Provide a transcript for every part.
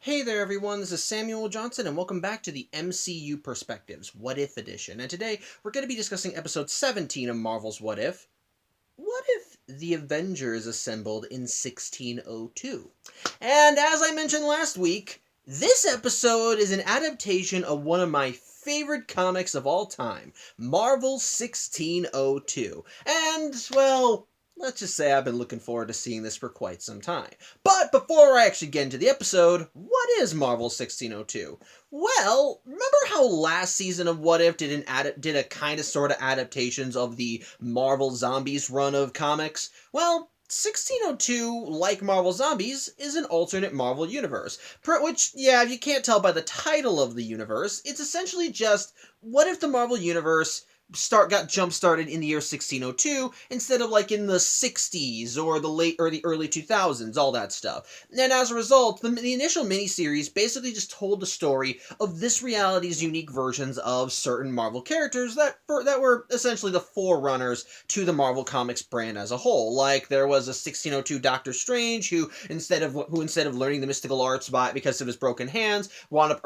Hey there everyone, this is Samuel Johnson and welcome back to the MCU Perspectives, What If Edition. And today we're going to be discussing episode 17 of Marvel's What If. What if the Avengers assembled in 1602? And as I mentioned last week, this episode is an adaptation of one of my favorite comics of all time, Marvel 1602. And, well, let's just say I've been looking forward to seeing this for quite some time. But before I actually get into the episode, what is Marvel 1602? Well, remember how last season of What If did a kind of sort of adaptations of the Marvel Zombies run of comics? Well, 1602, like Marvel Zombies, is an alternate Marvel universe. Which, yeah, if you can't tell by the title of the universe, it's essentially just, what if the Marvel universe got jump-started in the year 1602 instead of like in the 60s or the early 2000s, all that stuff. And as a result, the initial miniseries basically just told the story of this reality's unique versions of certain Marvel characters that were essentially the forerunners to the Marvel Comics brand as a whole. Like there was a 1602 Doctor Strange who instead of learning the mystical arts because of his broken hands, wound up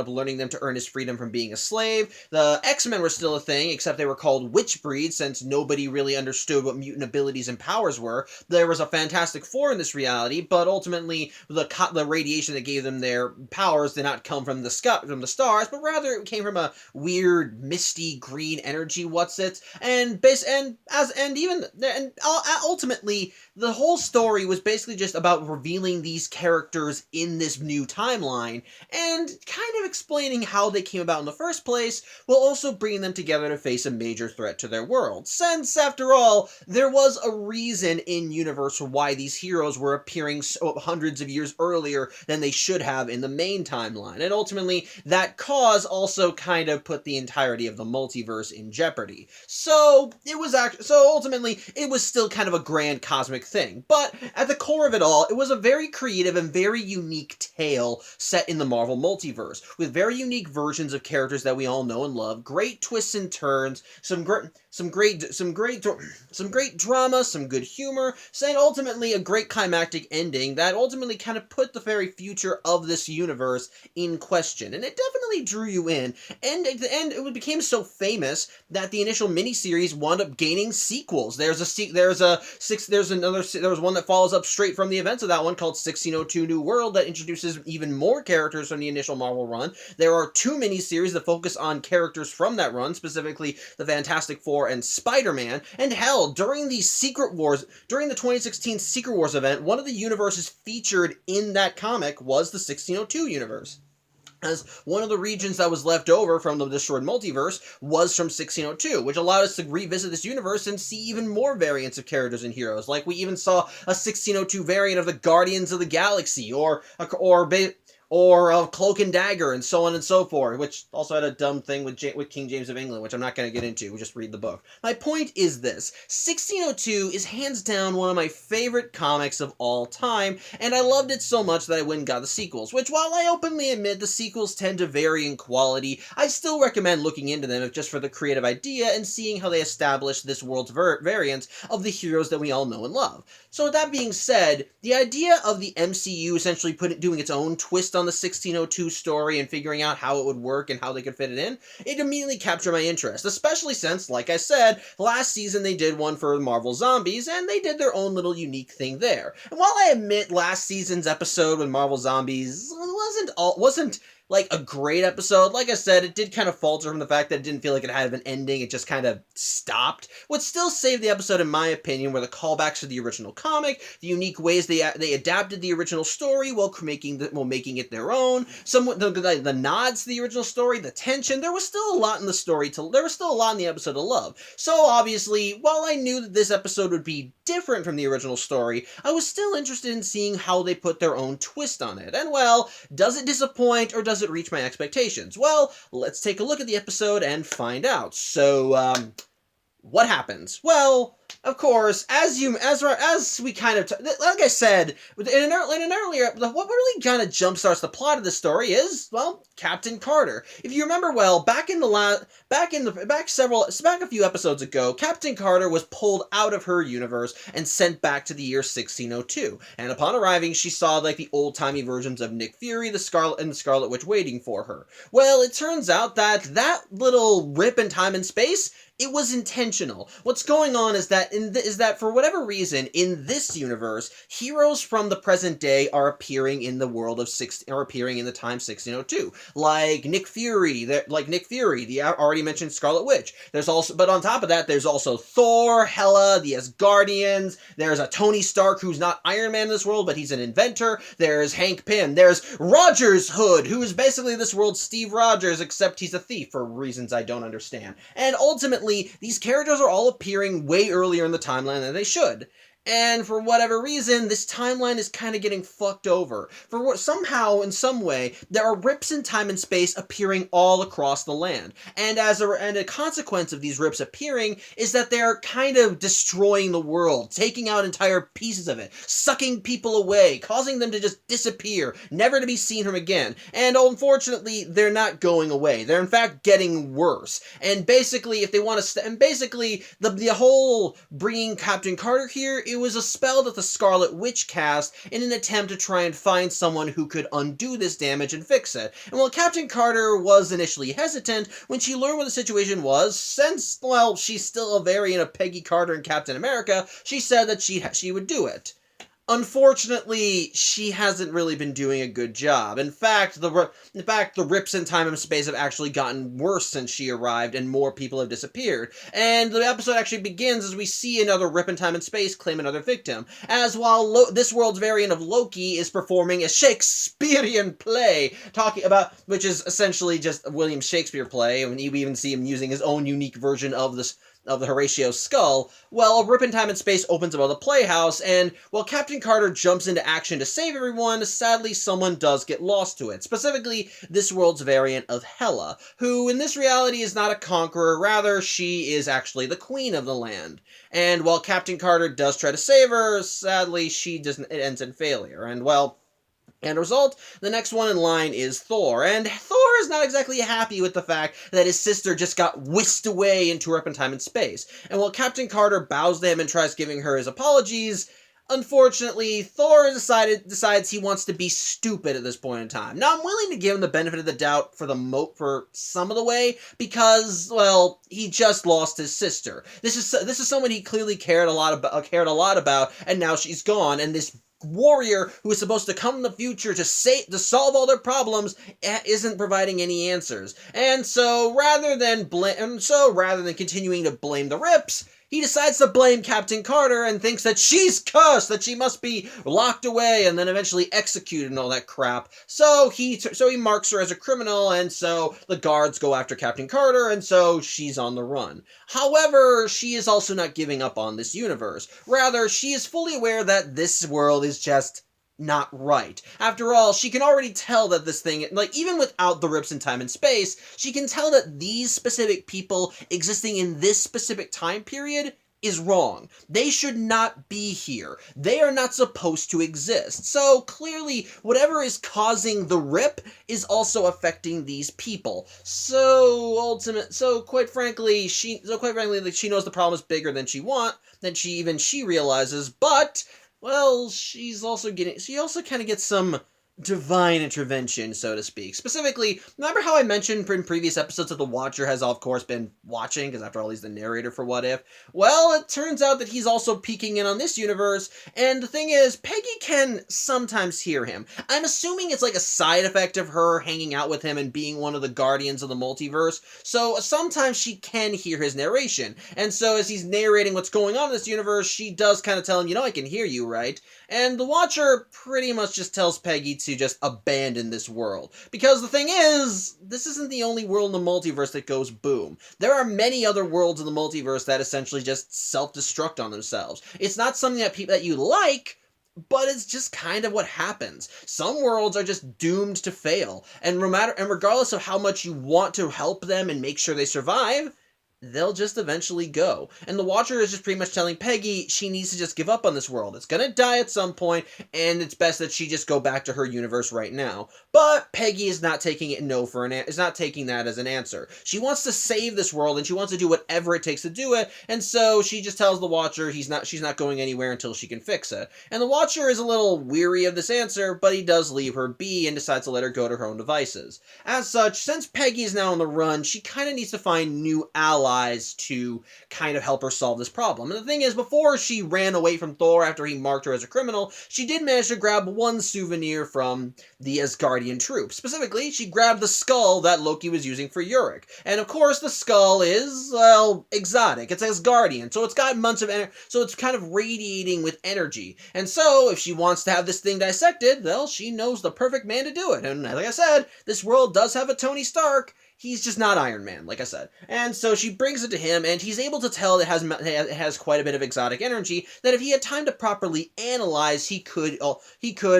learning them to earn his freedom from being a slave. The X-Men were still a thing, except they were called witch breeds since nobody really understood what mutant abilities and powers were. There was a Fantastic Four in this reality, but ultimately the radiation that gave them their powers did not come from the stars, but rather it came from a weird misty green energy ultimately the whole story was basically just about revealing these characters in this new timeline and kind of explaining how they came about in the first place, while also bringing them together to face a major threat to their world. Since, after all, there was a reason in universe why these heroes were appearing hundreds of years earlier than they should have in the main timeline, and ultimately that cause also kind of put the entirety of the multiverse in jeopardy. So ultimately it was still kind of a grand cosmic thing, but at the core of it all, it was a very creative and very unique tale set in the Marvel multiverse, with very unique versions of characters that we all know and love, great twists and turns, some great drama, some good humor, and ultimately a great climactic ending that ultimately kind of put the very future of this universe in question. And it definitely drew you in, and at the end it became so famous that the initial miniseries wound up gaining sequels. There was one that follows up straight from the events of that one called 1602 New World that introduces even more characters from the initial Marvel run. There are two miniseries that focus on characters from that run, specifically the Fantastic Four and Spider-Man. And hell, during the 2016 Secret Wars event, one of the universes featured in that comic was the 1602 universe, as one of the regions that was left over from the destroyed multiverse was from 1602, which allowed us to revisit this universe and see even more variants of characters and heroes. Like we even saw a 1602 variant of the Guardians of the Galaxy, or of Cloak and Dagger, and so on and so forth, which also had a dumb thing with King James of England, which I'm not going to get into. We'll just read the book. My point is this. 1602 is hands down one of my favorite comics of all time, and I loved it so much that I went and got the sequels, which, while I openly admit the sequels tend to vary in quality, I still recommend looking into them just for the creative idea and seeing how they establish this world's variants of the heroes that we all know and love. So with that being said, the idea of the MCU essentially doing its own twist on the 1602 story and figuring out how it would work and how they could fit it in, it immediately captured my interest, especially since, like I said, last season they did one for Marvel Zombies, and they did their own little unique thing there. And while I admit last season's episode with Marvel Zombies wasn't like a great episode, like I said, it did kind of falter from the fact that it didn't feel like it had an ending, it just kind of stopped. What still saved the episode, in my opinion, were the callbacks to the original comic, the unique ways they adapted the original story while making it their own, the nods to the original story, the tension. There was still a lot in the story there was still a lot in the episode to love. So obviously, while I knew that this episode would be different from the original story, I was still interested in seeing how they put their own twist on it. And well, does it disappoint or does it reach my expectations? Well, let's take a look at the episode and find out. So, what happens? Well, Of course, as we kind of like I said in an earlier, what really kind of jumpstarts the plot of the story is, well, Captain Carter. If you remember well, back a few episodes ago, Captain Carter was pulled out of her universe and sent back to the year 1602. And upon arriving, she saw like the old timey versions of Nick Fury, the Scarlet Witch waiting for her. Well, it turns out that little rip in time and space, it was intentional. What's going on is that for whatever reason in this universe, heroes from the present day are appearing in the world of appearing in the time 1602, like Nick Fury, the already mentioned Scarlet Witch. There's also, but on top of that, there's also Thor, Hela, the Asgardians. There's a Tony Stark who's not Iron Man in this world, but he's an inventor. There's Hank Pym. There's Rogers Hood, who is basically this world's Steve Rogers, except he's a thief for reasons I don't understand. And ultimately, these characters are all appearing way earlier in the timeline than they should. And for whatever reason, this timeline is kind of getting fucked over. Somehow, in some way, there are rips in time and space appearing all across the land. And a consequence of these rips appearing is that they're kind of destroying the world, taking out entire pieces of it, sucking people away, causing them to just disappear, never to be seen from again. And unfortunately, they're not going away. They're in fact getting worse. And basically, if they want to, the whole bringing Captain Carter here, it was a spell that the Scarlet Witch cast in an attempt to try and find someone who could undo this damage and fix it. And while Captain Carter was initially hesitant, when she learned what the situation was, since, well, she's still a variant of Peggy Carter and Captain America, she said that she would do it. Unfortunately, she hasn't really been doing a good job. In fact, the rips in time and space have actually gotten worse since she arrived, and more people have disappeared. And the episode actually begins as we see another rip in time and space claim another victim. As while this world's variant of Loki is performing a Shakespearean play, which is essentially just a William Shakespeare play, and you even see him using his own unique version of the Horatio skull. Well, a rip in time and space opens above the playhouse, and while Captain Carter jumps into action to save everyone, sadly someone does get lost to it. Specifically, this world's variant of Hela, who in this reality is not a conqueror, rather she is actually the queen of the land. And while Captain Carter does try to save her, sadly it ends in failure. And well, and result, the next one in line is Thor, and Thor is not exactly happy with the fact that his sister just got whisked away into rip in time and space. And while Captain Carter bows to him and tries giving her his apologies, unfortunately, Thor decides he wants to be stupid at this point in time. Now, I'm willing to give him the benefit of the doubt for some of the way, because, well, he just lost his sister. This is someone he clearly cared a lot about, and now she's gone, and this warrior who is supposed to come in the future to solve all their problems isn't providing any answers. And so rather than continuing to blame the rips, he decides to blame Captain Carter and thinks that she's cursed, that she must be locked away and then eventually executed and all that crap. So he marks her as a criminal, and so the guards go after Captain Carter, and so she's on the run. However, she is also not giving up on this universe. Rather, she is fully aware that this world is just not right. After all, she can already tell that this thing, like, even without the rips in time and space, she can tell that these specific people existing in this specific time period is wrong. They should not be here. They are not supposed to exist. So clearly, whatever is causing the rip is also affecting these people. So quite frankly, she knows the problem is bigger than she realizes, but well, she also kind of gets some divine intervention, so to speak. Specifically, remember how I mentioned in previous episodes that the Watcher has, of course, been watching, because after all, he's the narrator for What If? Well, it turns out that he's also peeking in on this universe, and the thing is, Peggy can sometimes hear him. I'm assuming it's like a side effect of her hanging out with him and being one of the guardians of the multiverse, so sometimes she can hear his narration. And so as he's narrating what's going on in this universe, she does kind of tell him, I can hear you, right? And the Watcher pretty much just tells Peggy to just abandon this world. Because the thing is, this isn't the only world in the multiverse that goes boom. There are many other worlds in the multiverse that essentially just self-destruct on themselves. It's not something that you like, but it's just kind of what happens. Some worlds are just doomed to fail, and regardless of how much you want to help them and make sure they survive, they'll just eventually go. And the Watcher is just pretty much telling Peggy she needs to just give up on this world. It's gonna die at some point, and it's best that she just go back to her universe right now. But Peggy is not taking it no for is not taking that as an answer. She wants to save this world, and she wants to do whatever it takes to do it. And so she just tells the Watcher she's not going anywhere until she can fix it. And the Watcher is a little weary of this answer, but he does leave her be and decides to let her go to her own devices. As such, since Peggy is now on the run, she kind of needs to find new allies to kind of help her solve this problem. And the thing is, before she ran away from Thor after he marked her as a criminal, she did manage to grab one souvenir from the Asgardian troops. Specifically, she grabbed the skull that Loki was using for Yorick. And of course, the skull is, well, exotic. It's Asgardian, so it's got months of energy, so it's kind of radiating with energy. And so, if she wants to have this thing dissected, well, she knows the perfect man to do it. And like I said, this world does have a Tony Stark. He's just not Iron Man, like I said. And so she brings it to him, and he's able to tell it has quite a bit of exotic energy that if he had time to properly analyze, he could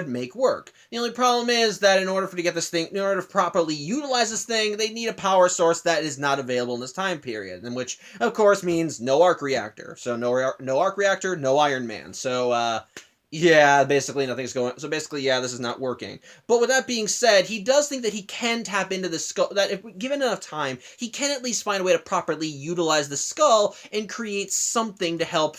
make work. The only problem is that in order to properly utilize this thing, they need a power source that is not available in this time period, and which, of course, means no arc reactor. So no arc reactor, no Iron Man. So, yeah, basically nothing's going. So basically, yeah, this is not working. But with that being said, he does think that he can tap into the skull. That if given enough time, he can at least find a way to properly utilize the skull and create something to help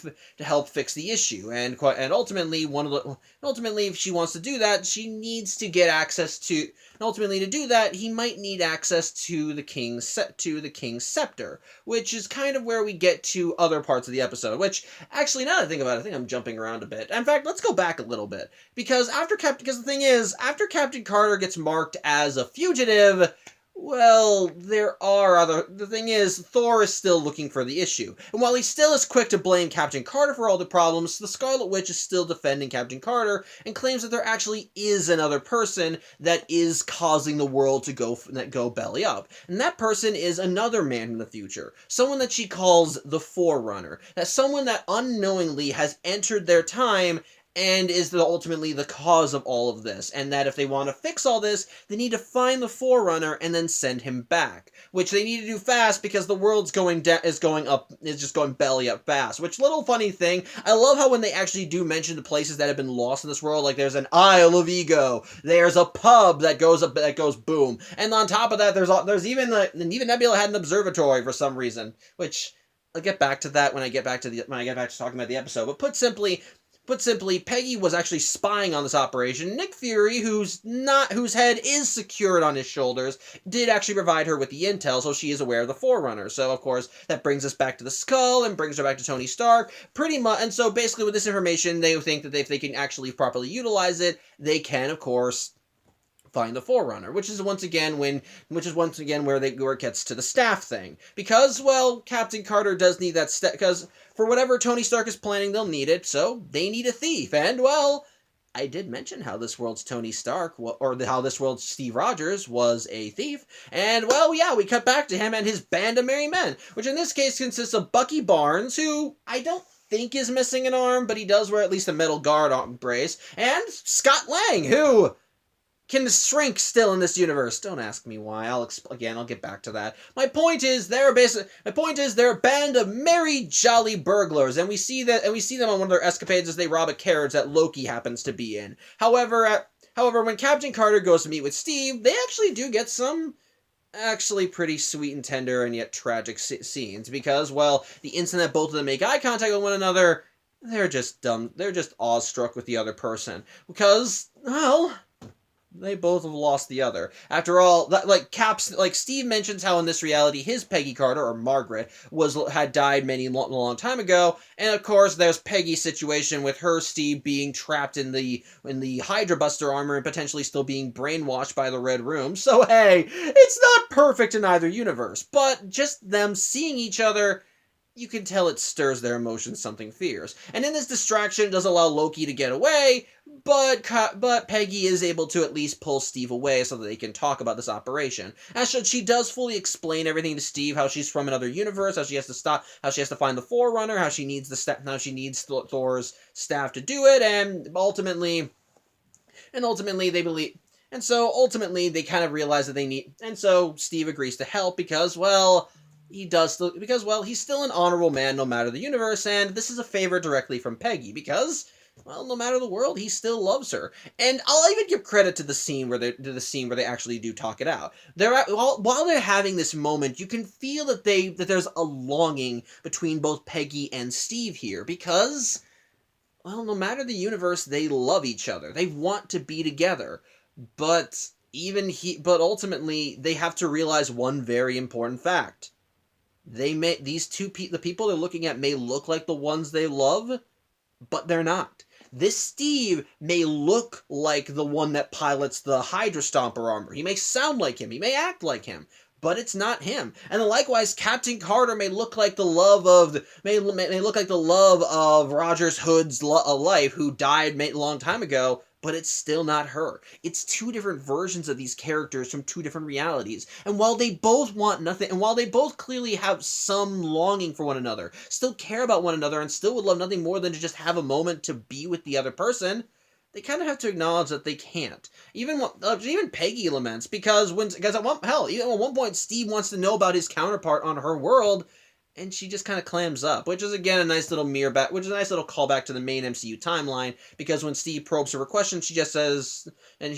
fix the issue. And ultimately, if she wants to do that, she needs to get access to. And ultimately, to do that, he might need access to the king's scepter, which is kind of where we get to other parts of the episode. Which, actually, now that I think about it, I think I'm jumping around a bit. In fact, let's go back a little bit, because the thing is, after Captain Carter gets marked as a fugitive, well, the thing is, Thor is still looking for the issue. And while he still is quick to blame Captain Carter for all the problems, the Scarlet Witch is still defending Captain Carter and claims that there actually is another person that is causing the world to go belly up. And that person is another man from the future. Someone that she calls the Forerunner. That's someone that unknowingly has entered their time and is ultimately the cause of all of this, and that if they want to fix all this, they need to find the Forerunner and then send him back, which they need to do fast because the world's just going belly up fast. Which, little funny thing, I love how when they actually do mention the places that have been lost in this world, like there's an Isle of Ego, there's a pub that goes boom, and on top of that, there's even Nebula had an observatory for some reason, which I'll get back to that when I get back to talking about the episode. But put simply, Peggy was actually spying on this operation. Nick Fury, whose head is secured on his shoulders, did actually provide her with the intel, so she is aware of the Forerunner. So, of course, that brings us back to the skull and brings her back to Tony Stark. Pretty much, and so basically with this information, they think that if they can actually properly utilize it, they can, of course, find the Forerunner, which is once again where it gets to the staff thing. Because, well, Captain Carter does need that because for whatever Tony Stark is planning, they'll need it, so they need a thief. And, well, I did mention how this world's Tony Stark, how this world's Steve Rogers was a thief. And, well, yeah, we cut back to him and his band of merry men, which in this case consists of Bucky Barnes, who I don't think is missing an arm, but he does wear at least a metal guard brace, and Scott Lang, who can shrink still in this universe. Don't ask me why. I'll get back to that. My point is they're a band of merry, jolly burglars, and we see them on one of their escapades as they rob a carriage that Loki happens to be in. However, when Captain Carter goes to meet with Steve, they actually do get some actually pretty sweet and tender and yet tragic scenes, because, well, the instant that both of them make eye contact with one another, they're just dumb. They're just awestruck with the other person, because, well, they both have lost the other. After all, Steve mentions how in this reality his Peggy Carter, or Margaret, had died long time ago, and of course there's Peggy's situation with her Steve being trapped in the Hydra Buster armor and potentially still being brainwashed by the Red Room. So hey, it's not perfect in either universe, but just them seeing each other, you can tell it stirs their emotions something fierce. And in this distraction, it does allow Loki to get away, but Peggy is able to at least pull Steve away so that they can talk about this operation. As she does fully explain everything to Steve, how she's from another universe, how she has to find the Forerunner, how she needs Thor's staff to do it, and ultimately they believe. And so ultimately they kind of realize that they need. And so Steve agrees to help because, well, he does still, because, well, he's still an honorable man no matter the universe, and this is a favor directly from Peggy, because, well, no matter the world, he still loves her. And I'll even give credit to the scene where they actually do talk it out. While they're having this moment, you can feel that there's a longing between both Peggy and Steve here, because, well, no matter the universe, they love each other. They want to be together. But but ultimately, they have to realize one very important fact. The people they're looking at may look like the ones they love, but they're not. This Steve may look like the one that pilots the Hydra Stomper armor. He may sound like him. He may act like him. But it's not him. And likewise, Captain Carter may look like the love of Rogers Hood's life, who died a long time ago. But it's still not her. It's two different versions of these characters from two different realities. And while they both want nothing, and while they both clearly have some longing for one another, still care about one another, and still would love nothing more than to just have a moment to be with the other person, they kind of have to acknowledge that they can't. Even Peggy laments, because at one point Steve wants to know about his counterpart on her world, and she just kind of clams up, which is again a nice little callback to the main MCU timeline. Because when Steve probes her question, she just says, when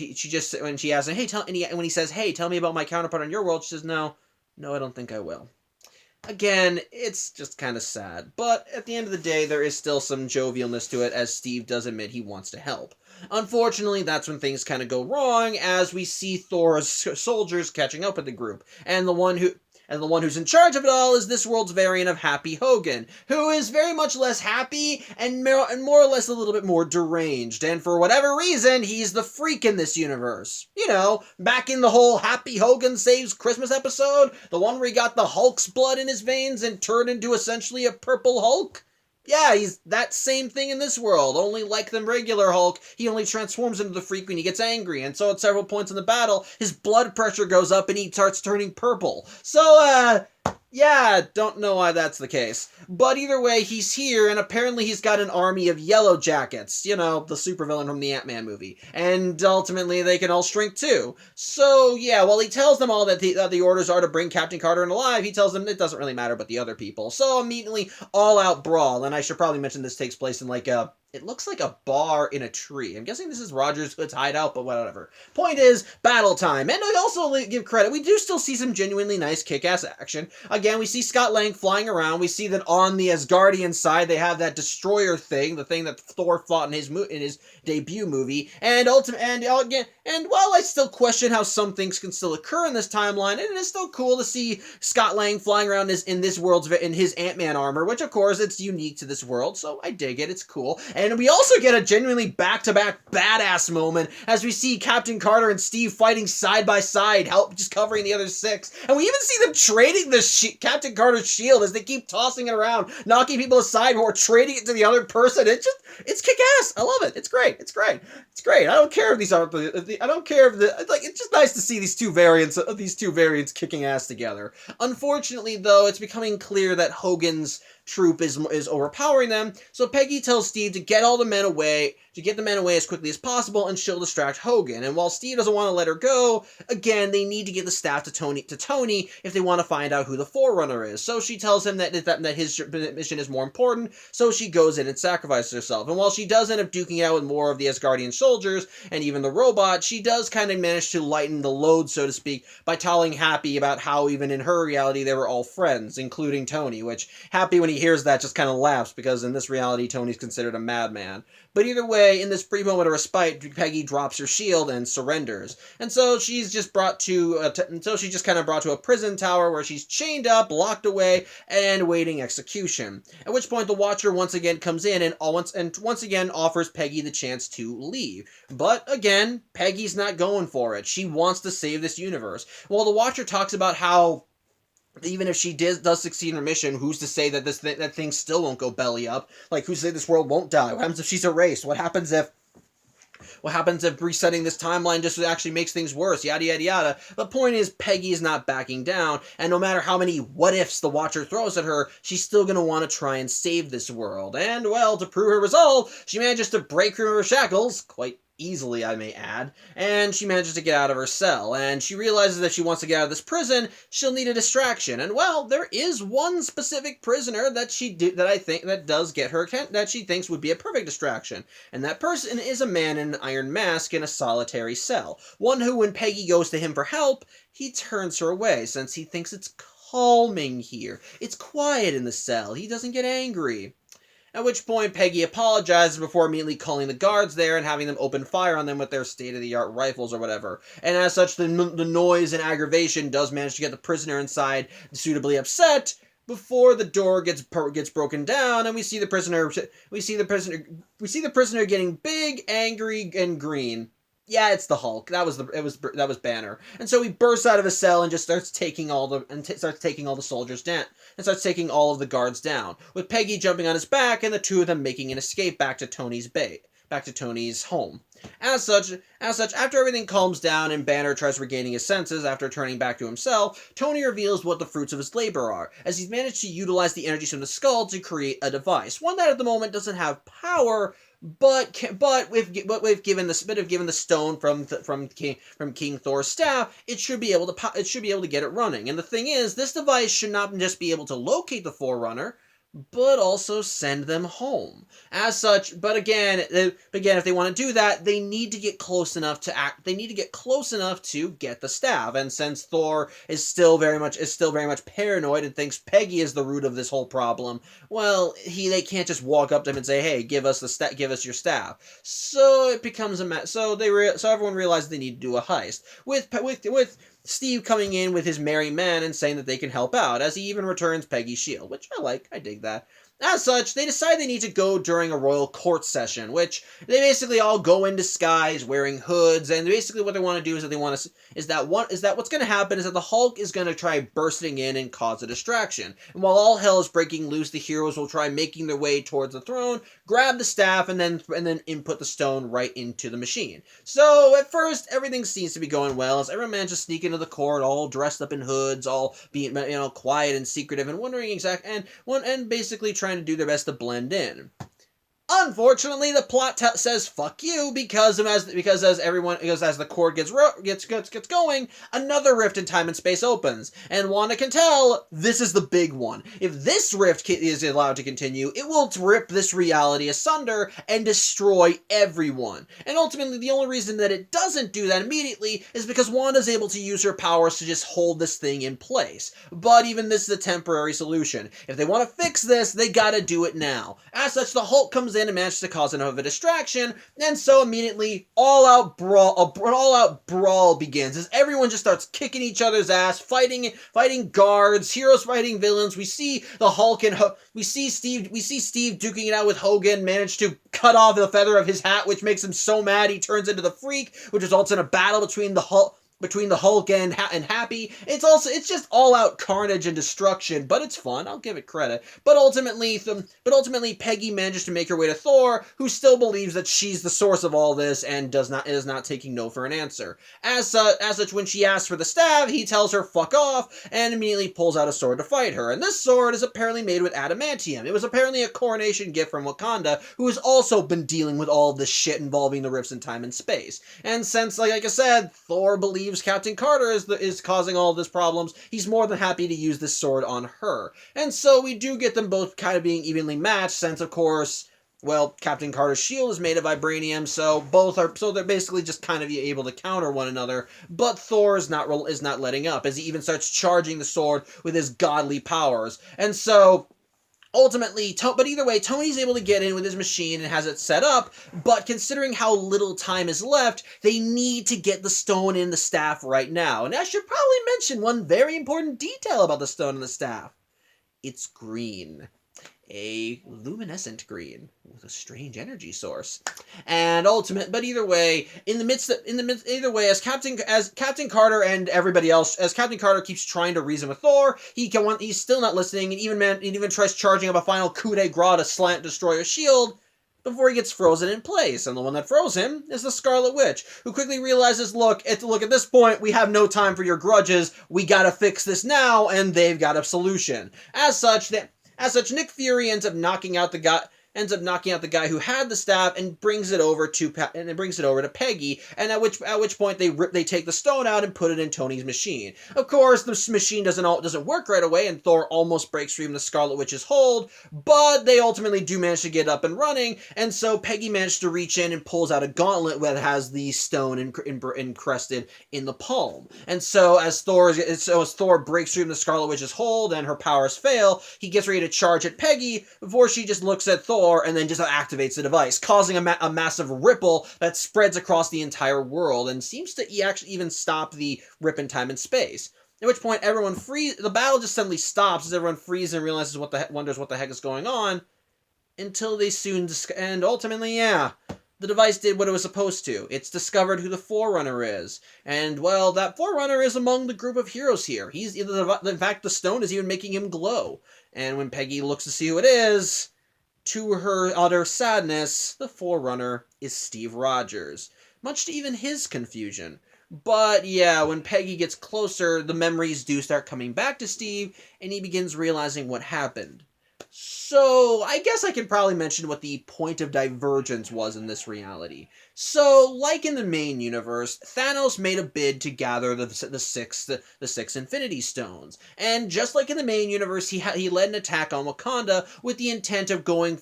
she asks him, when he says, "Hey, tell me about my counterpart on your world," she says, "No, I don't think I will." Again, it's just kind of sad, but at the end of the day, there is still some jovialness to it, as Steve does admit he wants to help. Unfortunately, that's when things kind of go wrong, as we see Thor's soldiers catching up with the group, and the one who's in charge of it all is this world's variant of Happy Hogan, who is very much less happy and more or less a little bit more deranged. And for whatever reason, he's the freak in this universe. You know, back in the whole Happy Hogan Saves Christmas episode, the one where he got the Hulk's blood in his veins and turned into essentially a purple Hulk. Yeah, he's that same thing in this world, only like the regular Hulk, he only transforms into the freak when he gets angry, and so at several points in the battle, his blood pressure goes up and he starts turning purple. So, yeah, don't know why that's the case. But either way, he's here, and apparently he's got an army of yellow jackets, you know, the supervillain from the Ant-Man movie. And ultimately, they can all shrink too. So, yeah, while he tells them all that the orders are to bring Captain Carter in alive, he tells them it doesn't really matter about the other people. So, immediately, all-out brawl. And I should probably mention this takes place in, it looks like a bar in a tree. I'm guessing this is Rogers Hood's hideout, but whatever. Point is, battle time. And I also give credit, we do still see some genuinely nice kick-ass action. Again, we see Scott Lang flying around. We see that on the Asgardian side, they have that destroyer thing, the thing that Thor fought in his debut movie. And while I still question how some things can still occur in this timeline, it is still cool to see Scott Lang flying around in his Ant-Man armor, which of course it's unique to this world, so I dig it. It's cool. And we also get a genuinely back-to-back badass moment as we see Captain Carter and Steve fighting side by side, just covering the other six. And we even see them trading Captain Carter's shield as they keep tossing it around, knocking people aside or trading it to the other person. It's kick-ass. I love it. It's great. It's great. I don't care if it's just nice to see these two variants kicking ass together. Unfortunately, though, it's becoming clear that Hogan's troop is overpowering them, so Peggy tells Steve to get the men away as quickly as possible, and she'll distract Hogan. And while Steve doesn't want to let her go, again, they need to get the staff to Tony if they want to find out who the Forerunner is. So she tells him that his mission is more important, so she goes in and sacrifices herself. And while she does end up duking out with more of the Asgardian soldiers, and even the robot, she does kind of manage to lighten the load, so to speak, by telling Happy about how even in her reality they were all friends, including Tony, which Happy, when he hears that, just kind of laughs, because in this reality, Tony's considered a madman. But either way, in this brief moment of respite, Peggy drops her shield and surrenders. And so she's just brought to a prison tower where she's chained up, locked away, and awaiting execution. At which point the Watcher once again comes in and once again offers Peggy the chance to leave. But again, Peggy's not going for it. She wants to save this universe. While the Watcher talks about how even if she does succeed in her mission, who's to say that that thing still won't go belly up? Like, who's to say this world won't die? What happens if she's erased? What happens if resetting this timeline just actually makes things worse? Yada, yada, yada. The point is, Peggy is not backing down, and no matter how many what-ifs the Watcher throws at her, she's still going to want to try and save this world. And, well, to prove her resolve, she manages to break her shackles, quite easily, I may add, and she manages to get out of her cell, and she realizes that if she wants to get out of this prison, she'll need a distraction. And well, there is one specific prisoner that I think that does get her that she thinks would be a perfect distraction, and that person is a man in an iron mask in a solitary cell. One who, when Peggy goes to him for help, he turns her away since he thinks it's calming here. It's quiet in the cell. He doesn't get angry. At which point, Peggy apologizes before immediately calling the guards there and having them open fire on them with their state-of-the-art rifles or whatever. And as such, the noise and aggravation does manage to get the prisoner inside suitably upset before the door gets broken down, and we see the prisoner getting big, angry, and green. Yeah, it's the Hulk. That was Banner. And so he bursts out of his cell and just starts taking all the soldiers down and starts taking all of the guards down, with Peggy jumping on his back and the two of them making an escape back to Tony's home. As such, after everything calms down and Banner tries regaining his senses after turning back to himself, Tony reveals what the fruits of his labor are, as he's managed to utilize the energies from the skull to create a device, one that at the moment doesn't have power, but we've given the stone from King Thor's staff, it should be able to get it running. And the thing is, this device should not just be able to locate the Forerunner, but also send them home. As such, but again, if they want to do that, they need to get close enough to act. They need to get close enough to get the staff. And since Thor is still very much paranoid and thinks Peggy is the root of this whole problem, well, they can't just walk up to him and say, "Hey, give us your staff." So it becomes a mess. So everyone realizes they need to do a heist with Steve coming in with his merry men and saying that they can help out, as he even returns Peggy's shield, which I like. I dig that. As such, they decide they need to go during a royal court session, which they basically all go in disguise, wearing hoods, and basically what they want to do is that what's going to happen is that the Hulk is going to try bursting in and cause a distraction. And while all hell is breaking loose, the heroes will try making their way towards the throne, grab the staff, and then input the stone right into the machine. So at first, everything seems to be going well, as everyone manages to sneak into the court, all dressed up in hoods, all being quiet and secretive, and and basically trying to do their best to blend in. Unfortunately, the plot says "fuck you" because as the cord gets going, another rift in time and space opens, and Wanda can tell this is the big one. If this rift is allowed to continue, it will rip this reality asunder and destroy everyone. And ultimately, the only reason that it doesn't do that immediately is because Wanda's able to use her powers to just hold this thing in place. But even this is a temporary solution. If they want to fix this, they gotta do it now. As such, the Hulk comes in and manages to cause enough of a distraction, and so immediately all-out brawl begins as everyone just starts kicking each other's ass, fighting guards, heroes fighting villains. We see the Hulk and we see Steve duking it out with Hogan, manage to cut off the feather of his hat, which makes him so mad he turns into the Freak, which results in a battle between the Hulk and Happy. It's just all out carnage and destruction, but it's fun. I'll give it credit. But ultimately Peggy manages to make her way to Thor, who still believes that she's the source of all this and is not taking no for an answer. As such, when she asks for the staff, he tells her fuck off and immediately pulls out a sword to fight her. And this sword is apparently made with adamantium. It was apparently a coronation gift from Wakanda, who has also been dealing with all of this shit involving the rifts in time and space. And since, like I said, Thor believes Captain Carter is causing all of this problems, he's more than happy to use this sword on her. And so we do get them both kind of being evenly matched, since of course, well, Captain Carter's shield is made of vibranium, so they're basically just kind of able to counter one another. But Thor is not letting up, as he even starts charging the sword with his godly powers. And so ultimately, but either way, Tony's able to get in with his machine and has it set up, but considering how little time is left, they need to get the stone in the staff right now. And I should probably mention one very important detail about the stone in the staff. It's green. A luminescent green with a strange energy source. But either way, as Captain Carter and everybody else, as Captain Carter keeps trying to reason with Thor, he's still not listening, and even tries charging up a final coup de grace to destroy a shield before he gets frozen in place. And the one that froze him is the Scarlet Witch, who quickly realizes, look, at this point, we have no time for your grudges. We gotta fix this now, and they've got a solution. As such, Nick Fury ends up knocking out the guy. ends up knocking out the guy who had the staff and brings it over to Peggy. And at which point they take the stone out and put it in Tony's machine. Of course, the machine doesn't work right away, and Thor almost breaks free from the Scarlet Witch's hold. But they ultimately do manage to get up and running, and so Peggy managed to reach in and pulls out a gauntlet that has the stone encrusted in the palm. And so as Thor breaks free from the Scarlet Witch's hold and her powers fail, he gets ready to charge at Peggy before she just looks at Thor and then just activates the device, causing a massive ripple that spreads across the entire world and seems to actually even stop the rip in time and space. At which point the battle just suddenly stops as everyone freezes and realizes wonders what the heck is going on, until they and ultimately, the device did what it was supposed to. It's discovered who the Forerunner is. And, well, that Forerunner is among the group of heroes here. In fact, the stone is even making him glow. And when Peggy looks to see who it is, to her utter sadness, the Forerunner is Steve Rogers, much to even his confusion. But yeah, when Peggy gets closer, the memories do start coming back to Steve, and he begins realizing what happened. So, I guess I can probably mention what the point of divergence was in this reality. So, like in the main universe, Thanos made a bid to gather the six Infinity Stones. And just like in the main universe, he led an attack on Wakanda with the intent of going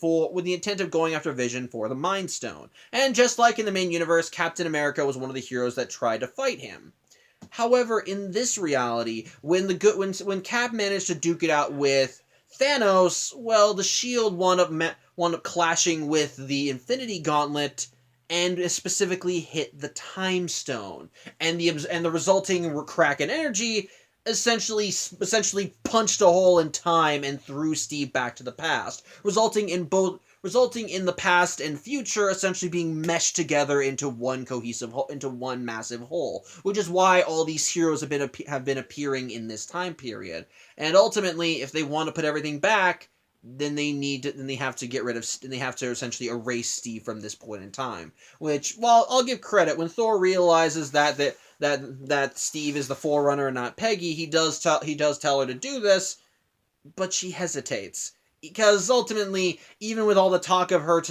after Vision for the Mind Stone. And just like in the main universe, Captain America was one of the heroes that tried to fight him. However, in this reality, when Cap managed to duke it out with Thanos, well, the shield wound up clashing with the Infinity Gauntlet and specifically hit the Time Stone, and the resulting crack in energy essentially punched a hole in time and threw Steve back to the past, resulting in the past and future essentially being meshed together into one massive whole, which is why all these heroes have been appearing in this time period. And ultimately, if they want to put everything back, then they have to essentially erase Steve from this point in time. Which, well, I'll give credit, when Thor realizes that Steve is the Forerunner and not Peggy, he does tell her to do this, but she hesitates. Because ultimately, even with all the talk of her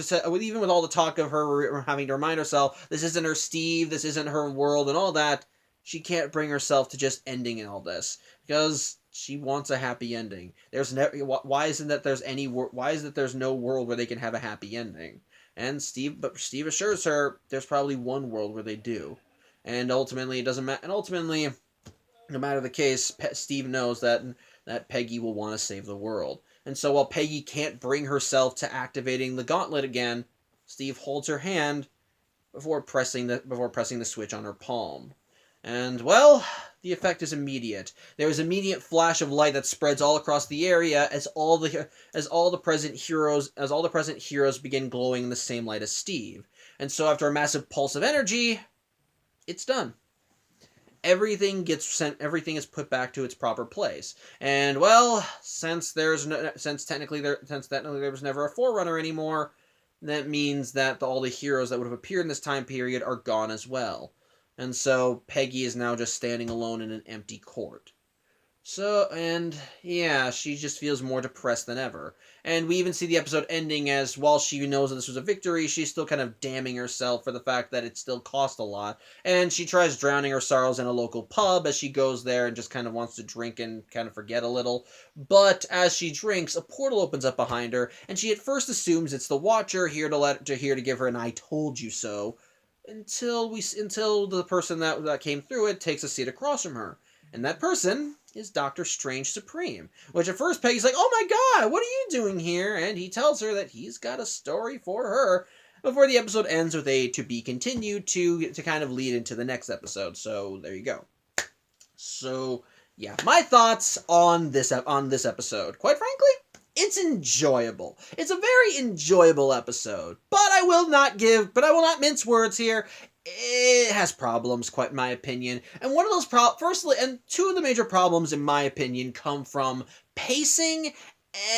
having to remind herself, this isn't her Steve, this isn't her world and all that, she can't bring herself to just ending all this. Because she wants a happy ending. Why is it there's no world where they can have a happy ending? And Steve assures her there's probably one world where they do. And ultimately, it doesn't matter. And ultimately, no matter the case, Steve knows that Peggy will want to save the world. And so while Peggy can't bring herself to activating the gauntlet again, Steve holds her hand before pressing the switch on her palm. And, well, the effect is immediate. There is an immediate flash of light that spreads all across the area as all the present heroes begin glowing in the same light as Steve. And so after a massive pulse of energy, it's done. Everything is put back to its proper place. And, well, since technically there was never a Forerunner anymore, that means that all the heroes that would have appeared in this time period are gone as well. And so Peggy is now just standing alone in an empty court. So, and yeah, she just feels more depressed than ever. And we even see the episode ending as, while she knows that this was a victory, she's still kind of damning herself for the fact that it still cost a lot. And she tries drowning her sorrows in a local pub as she goes there and just kind of wants to drink and kind of forget a little. But as she drinks, a portal opens up behind her, and she at first assumes it's the Watcher here to give her an "I told you so," until the person that came through it takes a seat across from her. And that person is Doctor Strange Supreme, which at first Peggy's like, "Oh my god, what are you doing here?" And he tells her that he's got a story for her, before the episode ends with a "to be continued" to kind of lead into the next episode. So there you go. So yeah, my thoughts on this episode. Quite frankly, it's enjoyable. It's a very enjoyable episode, but I will not mince words here. It has problems, quite in my opinion. And two of the major problems, in my opinion, come from pacing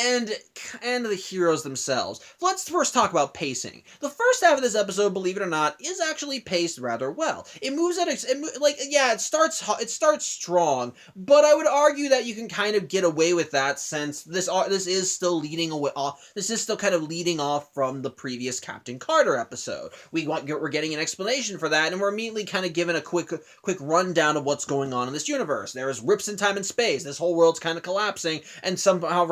and the heroes themselves. Let's first talk about pacing. The first half of this episode, believe it or not, is actually paced rather well. It moves at it starts strong, but I would argue that you can kind of get away with that since this is still this is still kind of leading off from the previous Captain Carter episode. We're getting an explanation for that, and we're immediately kind of given a quick rundown of what's going on in this universe. There's rips in time and space. This whole world's kind of collapsing, and somehow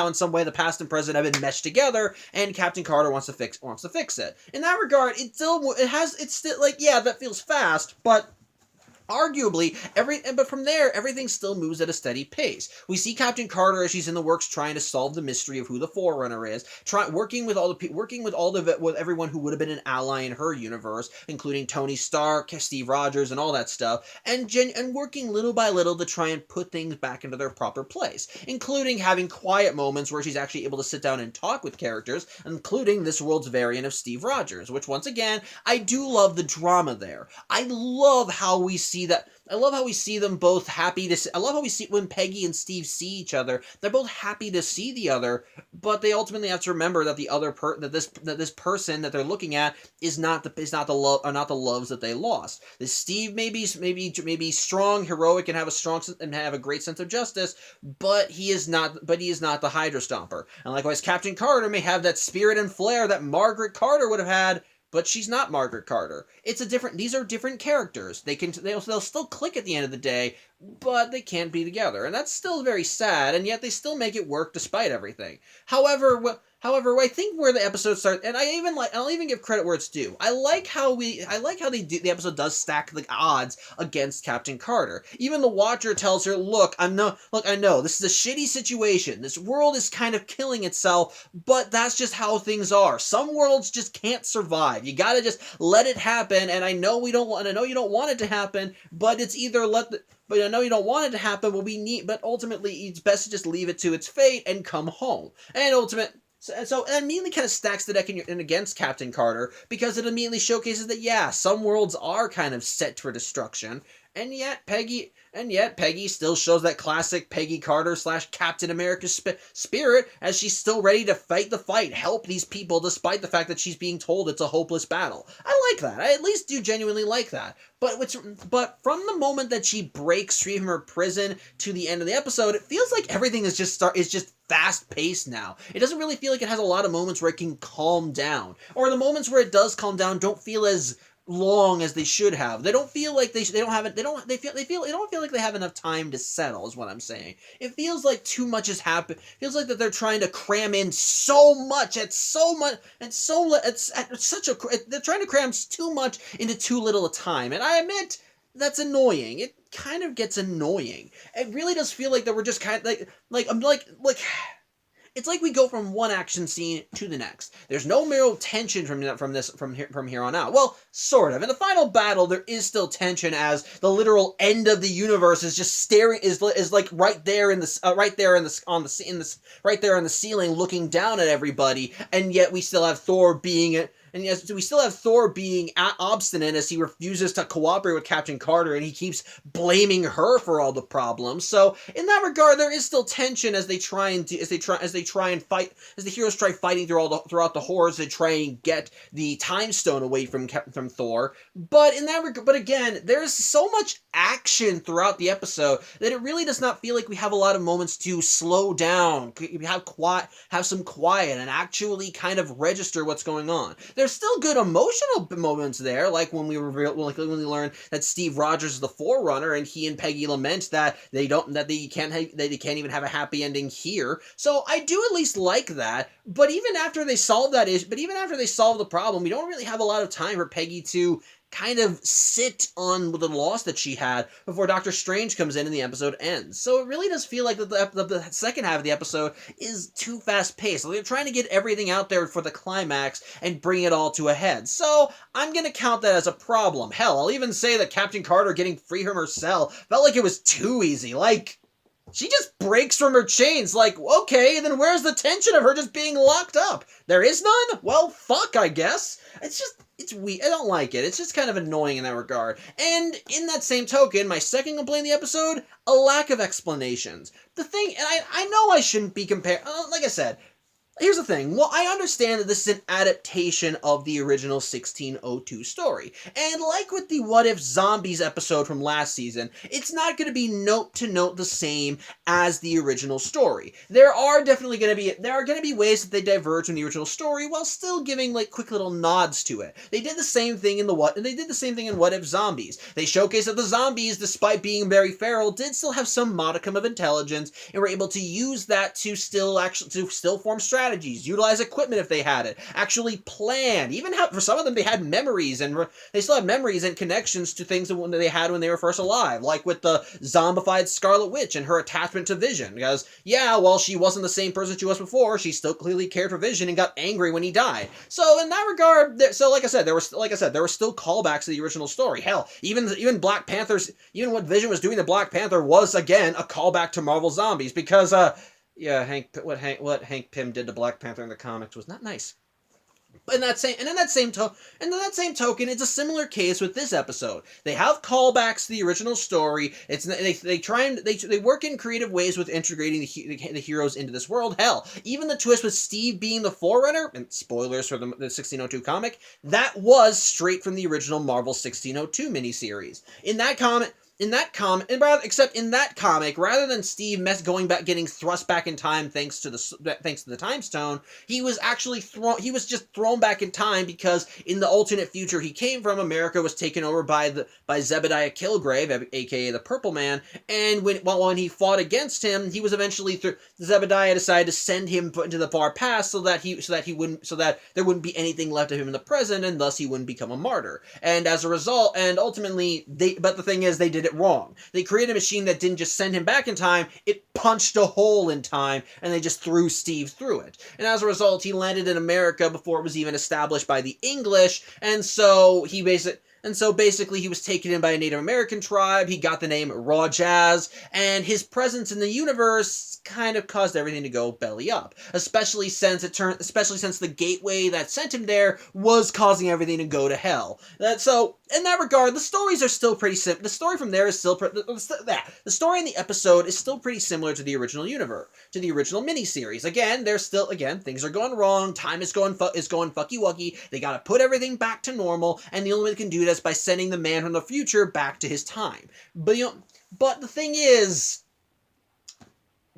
in some way the past and present have been meshed together, and Captain Carter wants to fix it. In that regard, it's still like, yeah, that feels fast, but arguably, but from there, everything still moves at a steady pace. We see Captain Carter as she's in the works trying to solve the mystery of who the Forerunner is, working with everyone who would have been an ally in her universe, including Tony Stark, Steve Rogers, and all that stuff, and working little by little to try and put things back into their proper place, including having quiet moments where she's actually able to sit down and talk with characters, including this world's variant of Steve Rogers, which once again, I do love the drama there. I love how we see them both happy to. I love how we see when Peggy and Steve see each other. They're both happy to see the other, but they ultimately have to remember that this person that they're looking at is not the loves that they lost. This Steve may be strong, heroic, and have a great sense of justice, but he is not the Hydra Stomper. And likewise, Captain Carter may have that spirit and flair that Margaret Carter would have had, but she's not Margaret Carter. These are different characters. They'll still click at the end of the day, but they can't be together. And that's still very sad, and yet they still make it work despite everything. However, I think where the episode starts, and I'll even give credit where it's due. I like how the episode does stack the odds against Captain Carter. Even the Watcher tells her, I know this is a shitty situation. This world is kind of killing itself, but that's just how things are. Some worlds just can't survive. You gotta just let it happen, and I know you don't want it to happen, but it's either but I know you don't want it to happen, but ultimately it's best to just leave it to its fate and come home. So it immediately kind of stacks the deck in against Captain Carter, because it immediately showcases that, yeah, some worlds are kind of set for destruction, and yet Peggy still shows that classic Peggy Carter / Captain America spirit, as she's still ready to fight the fight, help these people, despite the fact that she's being told it's a hopeless battle. I like that. I at least do genuinely like that. But from the moment that she breaks free from her prison to the end of the episode, it feels like everything is just fast paced now. It doesn't really feel like it has a lot of moments where it can calm down, or the moments where it does calm down don't feel as long as they should have. They don't feel like they don't feel like they have enough time to settle, is what I'm saying. It feels like too much has happened. It feels like that they're trying to cram in so much they're trying to cram too much into too little a time, and I admit that's annoying. It kind of gets annoying. It really does feel like that we're just kind of it's like we go from one action scene to the next. There's no real tension from here on out. Well, sort of. In the final battle, there is still tension, as the literal end of the universe is just right there in the ceiling, looking down at everybody, and yet we still have Thor being obstinate as he refuses to cooperate with Captain Carter, and he keeps blaming her for all the problems. So in that regard, there is still tension as the heroes try fighting throughout the horrors to try and get the Time Stone away from Thor. But again, there's so much action throughout the episode that it really does not feel like we have a lot of moments to slow down, have some quiet, and actually kind of register what's going on. There's still good emotional moments there, like when we learn that Steve Rogers is the Forerunner, and he and Peggy lament that they can't even have a happy ending here. So I do at least like that. But even after they solve the problem, we don't really have a lot of time for Peggy to kind of sit on the loss that she had before Doctor Strange comes in and the episode ends. So it really does feel like the second half of the episode is too fast-paced. They're trying to get everything out there for the climax and bring it all to a head. So I'm going to count that as a problem. Hell, I'll even say that Captain Carter getting free from her cell felt like it was too easy. Like, She just breaks from her chains, like, okay, then where's the tension of her just being locked up? There is none? Well, fuck, I guess. It's weird. I don't like it. It's just kind of annoying in that regard. And in that same token, my second complaint of the episode, a lack of explanations. The thing, and I know I shouldn't be compared, like I said, here's the thing. Well, I understand that this is an adaptation of the original 1602 story. And like with the What If Zombies episode from last season, it's not going to be note to note the same as the original story. There are going to be ways that they diverge from the original story while still giving like quick little nods to it. They did the same thing in What If Zombies. They showcased that the zombies, despite being very feral, did still have some modicum of intelligence and were able to use that to still form strategies, utilize equipment if they had it, actually plan. Even for some of them, they had memories, and they still had memories and connections to things that they had when they were first alive, like with the zombified Scarlet Witch and her attachment to Vision. Because, yeah, while she wasn't the same person she was before, she still clearly cared for Vision and got angry when he died. So in that regard, like I said, there were still callbacks to the original story. Hell, even Black Panther's, even what Vision was doing to Black Panther was again a callback to Marvel Zombies, because yeah, what Hank Pym did to Black Panther in the comics was not nice. In that same token, it's a similar case with this episode. They have callbacks to the original story. They work in creative ways with integrating the heroes into this world. Hell, even the twist with Steve being the Forerunner, and spoilers for the 1602 comic, that was straight from the original Marvel 1602 miniseries. Except in that comic, rather than Steve getting thrust back in time thanks to the Time Stone, he was just thrown back in time because in the alternate future he came from, America was taken over by Zebediah Killgrave, aka the Purple Man, and when he fought against him, he was eventually Zebediah decided to send him into the far past so that there wouldn't be anything left of him in the present, and thus he wouldn't become a martyr. And as a result, and ultimately but the thing is, they did it wrong. They created a machine that didn't just send him back in time, it punched a hole in time, and they just threw Steve through it. And as a result, he landed in America before it was even established by the English, and so basically he was taken in by a Native American tribe, he got the name Raw Jazz, and his presence in the universe kind of caused everything to go belly up. Especially since the gateway that sent him there was causing everything to go to hell. So, in that regard, the stories are still pretty simple. The story from there is still the story in the episode is still pretty similar to the original universe, to the original miniseries. Again, things are going wrong, time is going fucky wucky, they gotta put everything back to normal, and the only way they can do that is by sending the man from the future back to his time. But the thing is,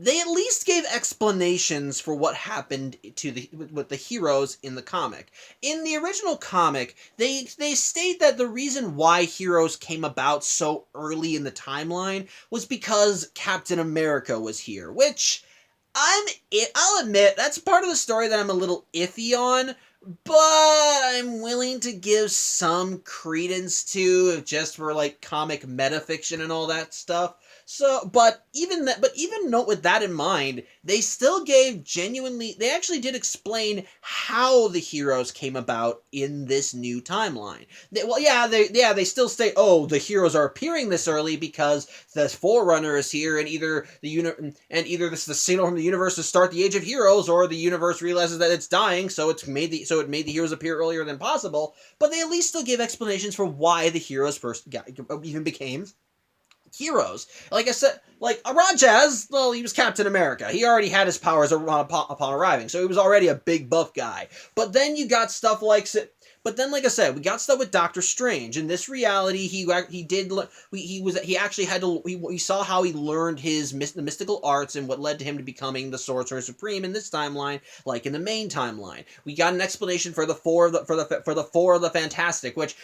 they at least gave explanations for what happened with the heroes in the comic. In the original comic, they state that the reason why heroes came about so early in the timeline was because Captain America was here, which I'll admit that's part of the story that I'm a little iffy on, but I'm willing to give some credence to, just for like comic metafiction and all that stuff. So, but even note with that in mind, they still they actually did explain how the heroes came about in this new timeline. They still state, oh, the heroes are appearing this early because the Forerunner is here, and either this is the signal from the universe to start the Age of Heroes, or the universe realizes that it's dying, so it made the heroes appear earlier than possible. But they at least still gave explanations for why the heroes even became heroes. Like I said, like Rajaz, well, he was Captain America. He already had his powers upon arriving, so he was already a big buff guy. But then you got stuff like... But then, like I said, we got stuff with Doctor Strange. In this reality, he saw how he learned the mystical arts and what led to him to becoming the Sorcerer Supreme in this timeline, like in the main timeline. We got an explanation for the four of the Fantastic, which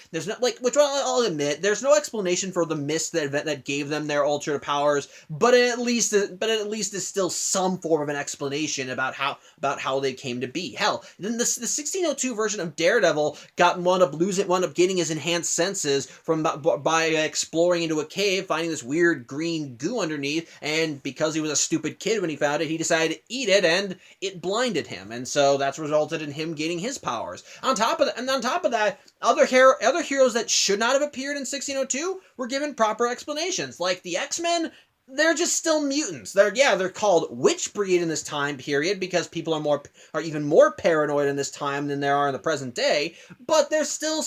I'll admit, there's no explanation for the mist that gave them their alternate powers, but at least is still some form of an explanation about how they came to be. Hell, then the 1602 version of Daredevil wound up getting his enhanced senses by exploring into a cave, finding this weird green goo underneath, and because he was a stupid kid when he found it, he decided to eat it, and it blinded him, and so that's resulted in him gaining his powers. On top of that, other heroes that should not have appeared in 1602 were given proper explanations, like the X-Men. they're just still mutants. They're called witch breed in this time period because people are even more paranoid in this time than there are in the present day. But they're still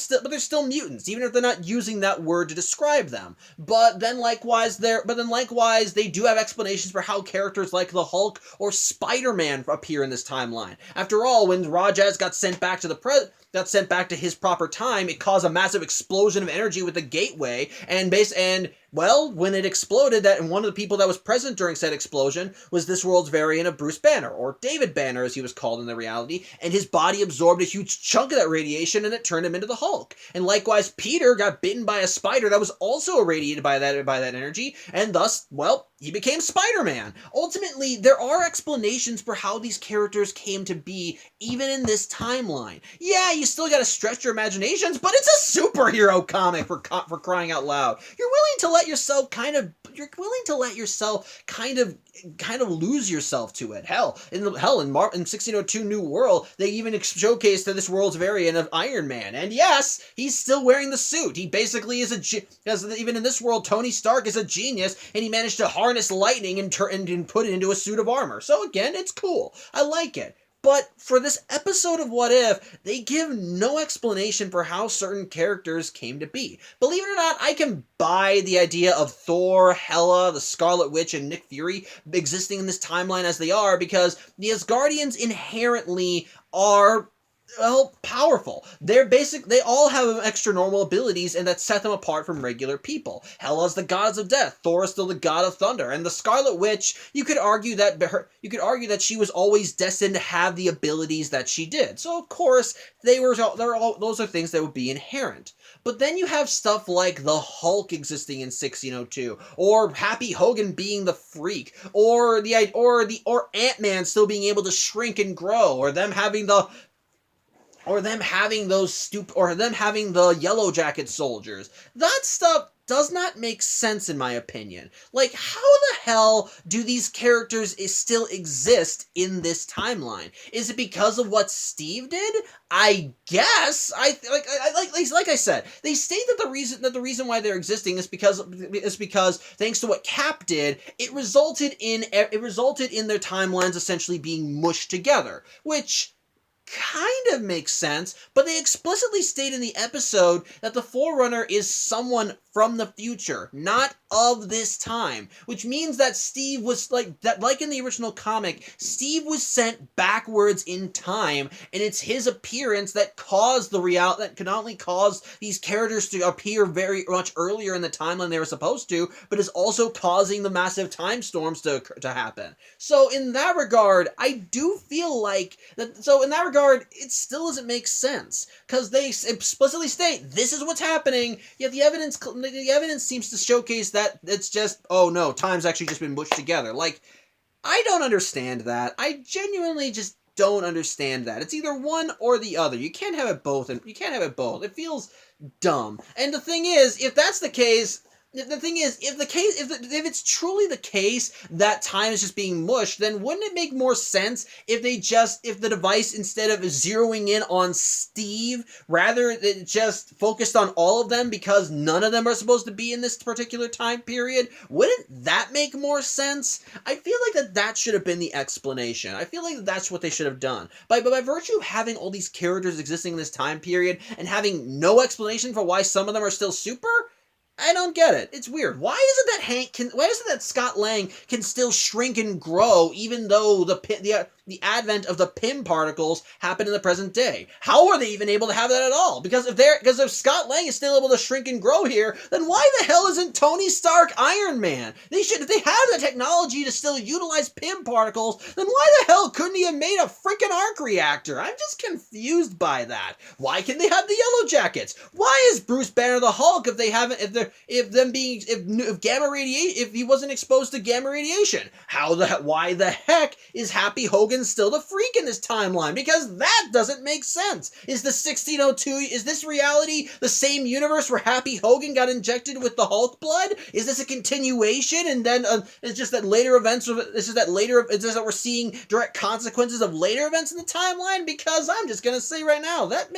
mutants, even if they're not using that word to describe them. But then likewise they do have explanations for how characters like the Hulk or Spider-Man appear in this timeline. After all, when Rajaz got sent back to his proper time, it caused a massive explosion of energy with the gateway, well, when it exploded, and one of the people that was present during said explosion was this world's variant of Bruce Banner, or David Banner as he was called in the reality, and his body absorbed a huge chunk of that radiation and it turned him into the Hulk. And likewise, Peter got bitten by a spider that was also irradiated by that energy, and thus, well, he became Spider-Man. Ultimately, there are explanations for how these characters came to be, even in this timeline. Yeah, you still gotta stretch your imaginations, but it's a superhero comic for crying out loud. You're willing to let yourself kind of lose yourself to it. In 1602 New World, they even showcased that this world's variant of Iron Man. And yes, he's still wearing the suit. He basically is because even in this world, Tony Stark is a genius, and he managed to harness lightning and put it into a suit of armor. So again, it's cool. I like it. But for this episode of What If, they give no explanation for how certain characters came to be. Believe it or not, I can buy the idea of Thor, Hela, the Scarlet Witch, and Nick Fury existing in this timeline as they are, because the Asgardians inherently are, well, powerful. They all have extra normal abilities, and that set them apart from regular people. Hela's the goddess of death. Thor is still the god of thunder, and the Scarlet Witch, you could argue that she was always destined to have the abilities that she did. So of course, those are things that would be inherent. But then you have stuff like the Hulk existing in 1602, or Happy Hogan being the Freak, or Ant-Man still being able to shrink and grow, or them having the Yellow Jacket soldiers. That stuff does not make sense in my opinion. Like, how the hell do these characters still exist in this timeline? Is it because of what Steve did? I guess. Like I said, they state that the reason why they're existing is because thanks to what Cap did, it resulted in their timelines essentially being mushed together, which kind of makes sense, but they explicitly state in the episode that the Forerunner is someone from the future, not of this time, which means that Steve was like in the original comic, Steve was sent backwards in time, and it's his appearance that could not only cause these characters to appear very much earlier in the timeline they were supposed to, but is also causing the massive time storms to happen. So in that regard, I do feel like that. So in that regard, it still doesn't make sense, because they explicitly state this is what's happening, yet the evidence seems to showcase that it's just, oh no, time's actually just been mushed together. Like, I don't understand that. I genuinely just don't understand that. It's either one or the other. You can't have it both, and you can't have it both. It feels dumb. And the thing is, if that's the case, if it's truly the case that time is just being mushed, then wouldn't it make more sense if the device, instead of zeroing in on Steve, rather it just focused on all of them, because none of them are supposed to be in this particular time period? Wouldn't that make more sense? I feel like that should have been the explanation. I feel like that's what they should have done. But by virtue of having all these characters existing in this time period and having no explanation for why some of them are still super, I don't get it. It's weird. Why is it that Scott Lang can still shrink and grow even though the advent of the Pym particles happened in the present day? How are they even able to have that at all? Because if Scott Lang is still able to shrink and grow here, then why the hell isn't Tony Stark Iron Man? If they have the technology to still utilize Pym particles, then why the hell couldn't he have made a freaking arc reactor? I'm just confused by that. Why can they have the Yellow Jackets? Why is Bruce Banner the Hulk if he wasn't exposed to gamma radiation? Why the heck is Happy Hogan still the Freak in this timeline? Because that doesn't make sense. Is this reality the same universe where Happy Hogan got injected with the Hulk blood? Is this a continuation, and then it's just that we're seeing direct consequences of later events in the timeline? Because I'm just gonna say right now, that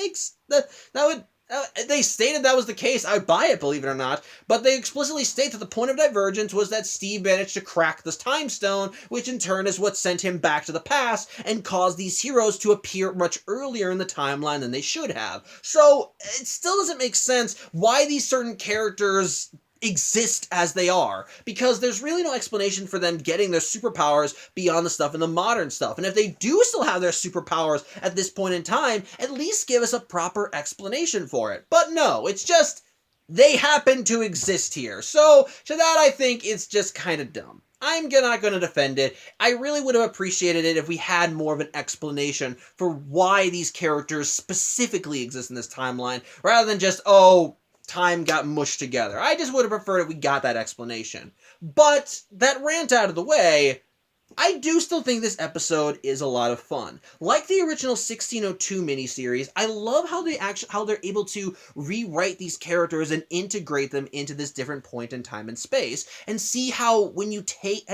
They stated that was the case. I buy it, believe it or not. But they explicitly state that the point of divergence was that Steve managed to crack this time stone, which in turn is what sent him back to the past and caused these heroes to appear much earlier in the timeline than they should have. So it still doesn't make sense why these certain characters exist as they are, because there's really no explanation for them getting their superpowers beyond the stuff in the modern stuff. And if they do still have their superpowers at this point in time, at least give us a proper explanation for it. But no, it's just they happen to exist here. So to that, I think it's just kind of dumb. I'm not going to defend it. I really would have appreciated it if we had more of an explanation for why these characters specifically exist in this timeline, rather than just, oh, time got mushed together. I just would have preferred if we got that explanation. But that rant out of the way, I do still think this episode is a lot of fun. Like the original 1602 miniseries, I love how they're able to rewrite these characters and integrate them into this different point in time and space, and see how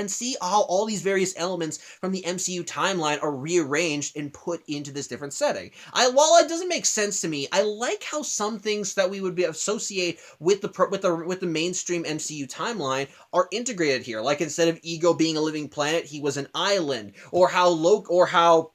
see how all these various elements from the MCU timeline are rearranged and put into this different setting. While it doesn't make sense to me, I like how some things that we would associate with the mainstream MCU timeline are integrated here. Like instead of Ego being a living planet, he was an island, or how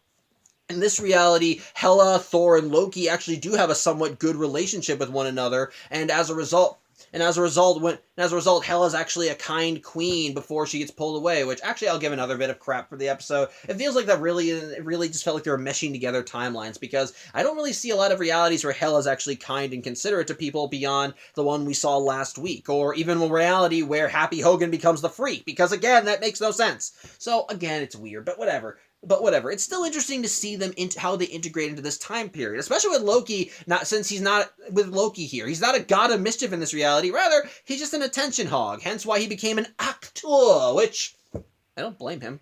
in this reality, Hela, Thor, and Loki actually do have a somewhat good relationship with one another, and as a result, Hela's actually a kind queen before she gets pulled away, which actually I'll give another bit of crap for the episode. It feels like it really just felt like they were meshing together timelines, because I don't really see a lot of realities where Hela's actually kind and considerate to people beyond the one we saw last week, or even a reality where Happy Hogan becomes the freak, because again, that makes no sense. So again, it's weird, but whatever. It's still interesting to see them how they integrate into this time period, especially with Loki. Since he's not with Loki here, he's not a god of mischief in this reality. Rather, he's just an attention hog. Hence why he became an actor, which I don't blame him.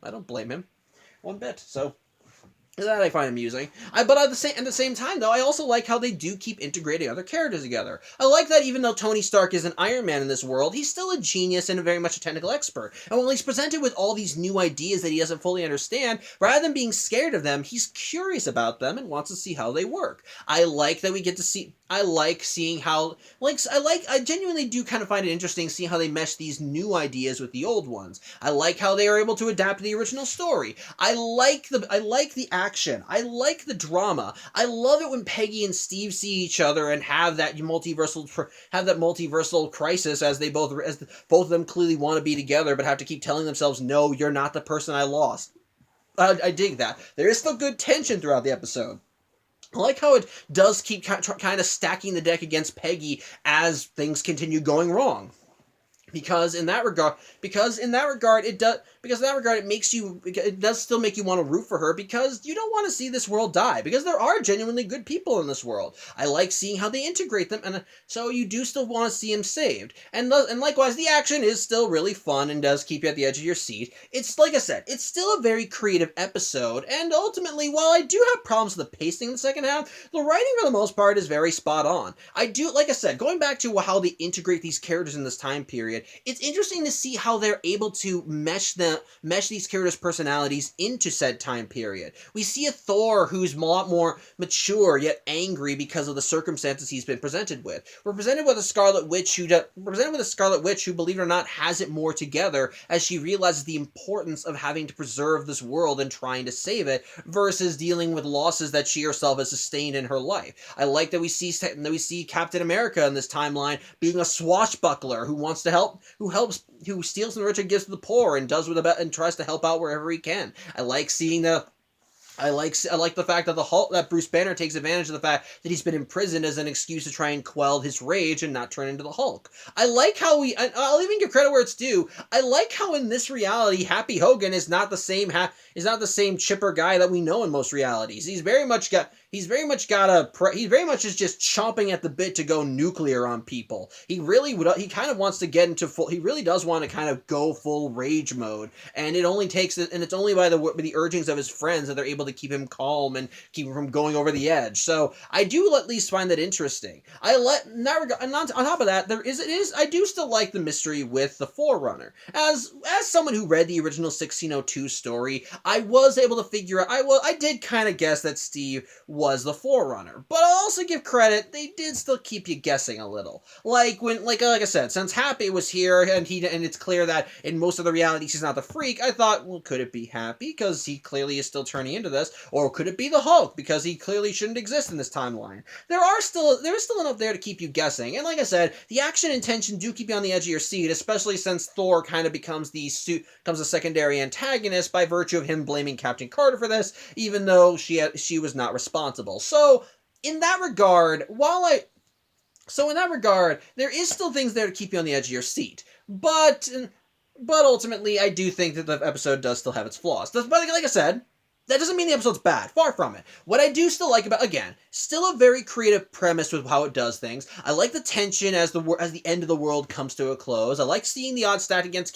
One bit. So that I find amusing. But at the same time, though, I also like how they do keep integrating other characters together. I like that even though Tony Stark is an Iron Man in this world, he's still a genius and very much a technical expert. And while he's presented with all these new ideas that he doesn't fully understand, rather than being scared of them, he's curious about them and wants to see how they work. I like that we get to see... I like seeing how... I genuinely do kind of find it interesting seeing how they mesh these new ideas with the old ones. I like how they are able to adapt the original story. I like the action. I like the drama. I love it when Peggy and Steve see each other and have that multiversal crisis, as both of them clearly want to be together but have to keep telling themselves, no, you're not the person I lost. I dig that. There is still good tension throughout the episode. I like how it does keep kind of stacking the deck against Peggy as things continue going wrong. Because in that regard, it does still make you want to root for her, because you don't want to see this world die, because there are genuinely good people in this world. I like seeing how they integrate them, and so you do still want to see him saved. And likewise, the action is still really fun and does keep you at the edge of your seat. It's, like I said, it's still a very creative episode, and ultimately, while I do have problems with the pacing in the second half, the writing for the most part is very spot on. Like I said, going back to how they integrate these characters in this time period, it's interesting to see how they're able to mesh these characters' personalities into said time period. We see a Thor who's a lot more mature yet angry because of the circumstances he's been presented with. We're presented with a Scarlet Witch who, believe it or not, has it more together as she realizes the importance of having to preserve this world and trying to save it, versus dealing with losses that she herself has sustained in her life. I like that we see Captain America in this timeline being a swashbuckler who wants to help, who steals from the rich and gives to the poor, and tries to help out wherever he can. I like the fact that that Bruce Banner takes advantage of the fact that he's been imprisoned as an excuse to try and quell his rage and not turn into the Hulk. I like how I'll even give credit where it's due. I like how in this reality, Happy Hogan is not the same chipper guy that we know in most realities. He's very much is just chomping at the bit to go nuclear on people. He really does want to kind of go full rage mode, and it's only by the urgings of his friends that they're able to keep him calm and keep him from going over the edge. So I do at least find that interesting. And on top of that, I do still like the mystery with the Forerunner. As someone who read the original 1602 story, I was able to figure out, I did kind of guess that Steve was the Forerunner. But I'll also give credit, they did still keep you guessing a little. Like I said, since Happy was here and it's clear that in most of the realities he's not the Freak, I thought, well, could it be Happy because he clearly is still turning into this, or could it be the Hulk because he clearly shouldn't exist in this timeline? There is still enough there to keep you guessing. And like I said, the action and tension do keep you on the edge of your seat, especially since Thor kind of becomes a secondary antagonist by virtue of him blaming Captain Carter for this, even though she was not responsible. So in that regard, there is still things there to keep you on the edge of your seat. But ultimately, I do think that the episode does still have its flaws. But like I said, that doesn't mean the episode's bad. Far from it. What I do still like about, again, still a very creative premise with how it does things. I like the tension as the end of the world comes to a close. I like seeing the odds stacked against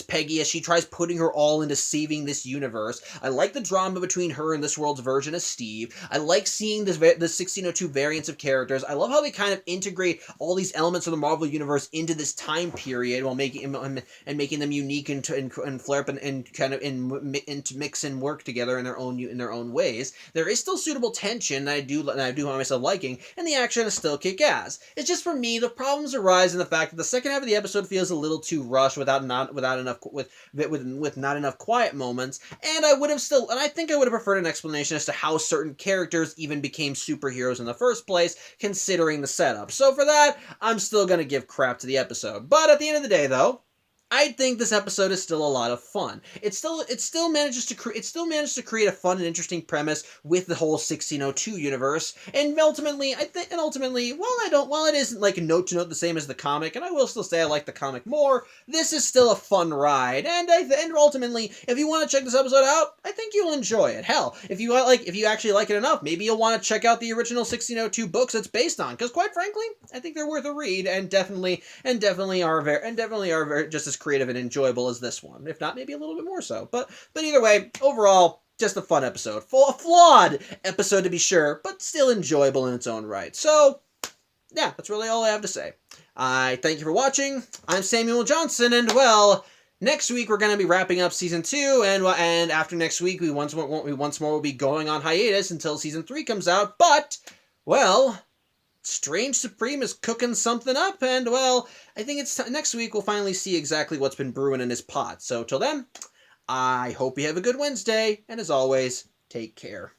Peggy as she tries putting her all into saving this universe. I like the drama between her and this world's version of Steve. I like seeing the 1602 variants of characters. I love how they kind of integrate all these elements of the Marvel universe into this time period while making them unique and flare up and kind of to mix and work together in their own ways. There is still suitable tension that I do find myself liking, and the action is still kick-ass. It's just, for me, the problems arise in the fact that the second half of the episode feels a little too rushed with not enough quiet moments, and I think I would have preferred an explanation as to how certain characters even became superheroes in the first place, considering the setup. So for that, I'm still gonna give crap to the episode. But at the end of the day, though, I think this episode is still a lot of fun. It still manages to create a fun and interesting premise with the whole 1602 universe. And ultimately, while it isn't like note to note the same as the comic, and I will still say I like the comic more, this is still a fun ride. And ultimately, if you want to check this episode out, I think you'll enjoy it. Hell, if you actually like it enough, maybe you'll want to check out the original 1602 books it's based on, because quite frankly, I think they're worth a read and definitely are very just as creative and enjoyable as this one, if not maybe a little bit more so. But either way, overall, just a fun episode. A flawed episode to be sure, but still enjoyable in its own right. So, yeah, that's really all I have to say. I thank you for watching. I'm Samuel Johnson, and well, next week we're going to be wrapping up season 2, and after next week we once more will be going on hiatus until season 3 comes out. But, well, Strange Supreme is cooking something up, and, well, I think it's next week we'll finally see exactly what's been brewing in his pot. So, till then, I hope you have a good Wednesday, and as always, take care.